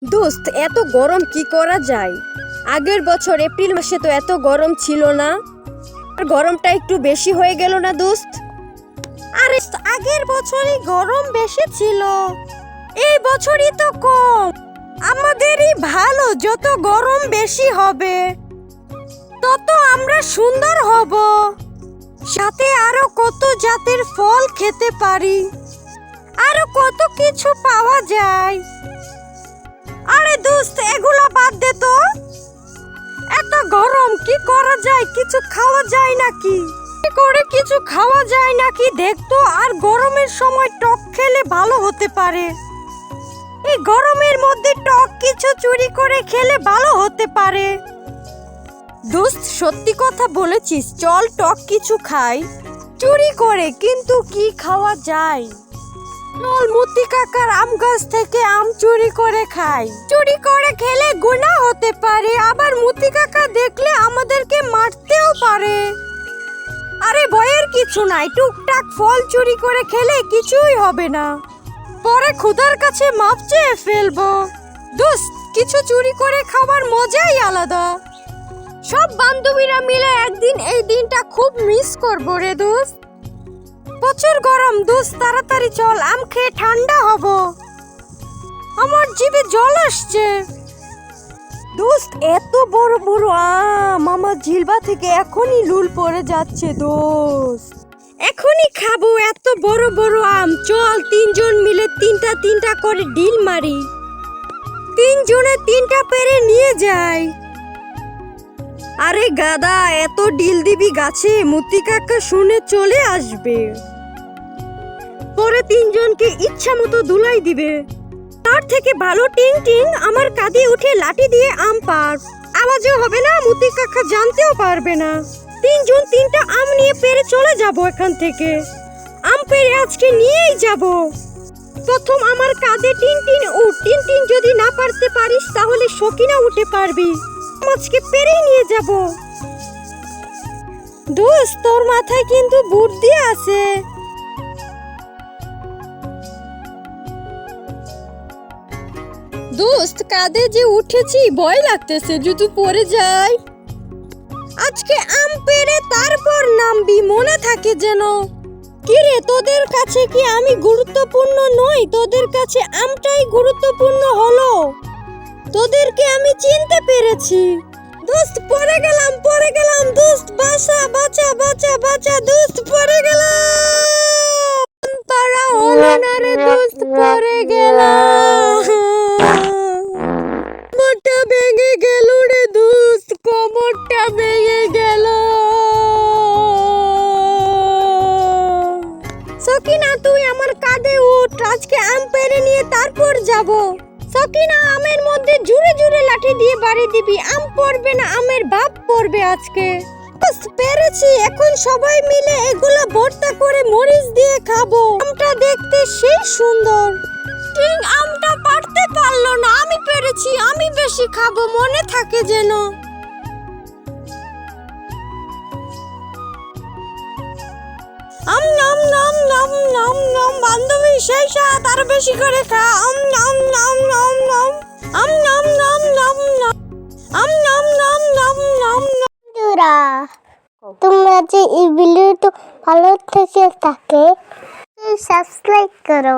দোস্ত, এত গরম কি করা যায়? আগের বছর এপ্রিল মাসে তো এত গরম ছিল না, আর গরমটা একটু বেশি হয়ে গেল না দোস্ত? আরে আগের বছরই গরম বেশি ছিল, এই বছরই তো কম। আমাদেরই ভালো, যত গরম বেশি হবে তত আমরা সুন্দর হব, সাথে আরো কত জাতের ফল খেতে পারি, আরো কত কিছু পাওয়া যায়। আরে দোস্ত, এগুলো বাদ দে তো। এত গরম কি করা যায়? কিছু খাওয়া যায় নাকি? কি করে কিছু খাওয়া যায় নাকি দেখতো। আর গরমের সময় টক খেলে ভালো হতে পারে। এই গরমের মধ্যে টক কিছু চুরি করে খেলে ভালো হতে পারে। দোস্ত, সত্যি কথা বলেছিস, চল টক কিছু খাই চুরি করে। কিন্তু কি খাওয়া যায়? চল মতি কাকার আম গাছ থেকে আম চুরি করে খাই। চুরি করে খেলে গুনাহ হতে পারে, আবার মতি কাকা দেখলে আমাদেরকে মারতেও পারে। আরে ভয়ের কিছু নাই, টুকটাক ফল চুরি করে খেলে কিছুই হবে না, পরে খোদার কাছে মাপ চেয়ে ফেলবো। দোস্ত, কিছু চুরি করে খাবার মজাই আলাদা। সব বান্ধবীরা মিলে একদিন এই দিনটা খুব মিস করবো রে দোস্ত। প্রচুর গরম দোস্ত, তাড়াতাড়ি চল, আম খেয়ে ঠান্ডা হব। আমার জিভে জল আসছে। দোস্ত, এত বড় বড় আম আমার জিহ্বা থেকে এখনই লুল পড়ে যাচ্ছে দোস্ত। এখনই খাবো এত বড় বড় আম। চল তিনজন মিলে তিনটা করে ডিল মারি, তিনজনে তিনটা পেরে নিয়ে যাই। আরে গাদা, এত ডিল দিবি গাছে? মতি কাকা শুনে চলে আসবে, পরে তিনজনকে ইচ্ছা মতো দুলাই দিবে। তার থেকে ভালো টিং টিং আমার কাঁধে উঠে লাঠি দিয়ে আম পার, আওয়াজও হবে না, মতি কাকা জানতেও পারবে না। তিনজন তিনটা আম নিয়ে পেরে চলে যাব এখান থেকে। আম পেরে আজকে নিয়েই যাব। প্রথম আমার কাঁধে টিন টিন উঠ। টিন টিন যদি না পারতে পারিস তাহলে সকিনা উঠে পারবি। আজকে পেরেই নিয়ে যাব। দোস্ত, তোর মাথায় কিন্তু বুদ্ধি আছে। দোস্ত, কাঁধে যে উঠেছি ভয় লাগতেছে যদি পড়ে যাই। আজকে আম পেরে তারপর নামবি, মনে থাকে যেন। কিরে, তোদের কাছে কি আমি গুরুত্বপূর্ণ নই? তোদের কাছে আমটাই গুরুত্বপূর্ণ হলো। তোদেরকে আমি চিনতে পেরেছি। দোস্ত, পড়ে গেলাম দোস্ত, বাঁচা বাঁচা বাঁচা বাঁচা দোস্ত, পড়ে গেলাম। পারা হলো না রে দোস্ত, পড়ে গেলাম। কোমরটা ভেঙে গেল রে দোস্ত, কোমরটা ভেঙে গেল। সকিনা, তুই আমার কাঁধে উঠ, আজকে আম পেরে নিয়ে তারপর যাব। সকিনা, আমের মধ্যে জুড়ে জুড়ে লাঠি দিয়ে বাড়ি দিবি, আম পড়বে না, আমের বাপ পড়বে আজকে। পেরেছি, এখন সবাই মিলে এগুলো ভর্তা করে মরিচ দিয়ে খাবো। আমটা দেখতে সেই সুন্দর। ঠিক আমটা পারতে পারলো না, আমি পেরেছি, আমি বেশি খাবো, মনে থাকে যেন। আম নাম নাম নাম নাম নাম, বান্ধবী সেই সাথ, আরো বেশি করে খা। আম নাম নাম নাম নাম, আম নাম নাম নাম নাম, আম নাম নাম নাম নাম। বন্ধুরা, তোমরা যে এই ভিডিওটা ভালো থেকে থাকে সাবস্ক্রাইব করো।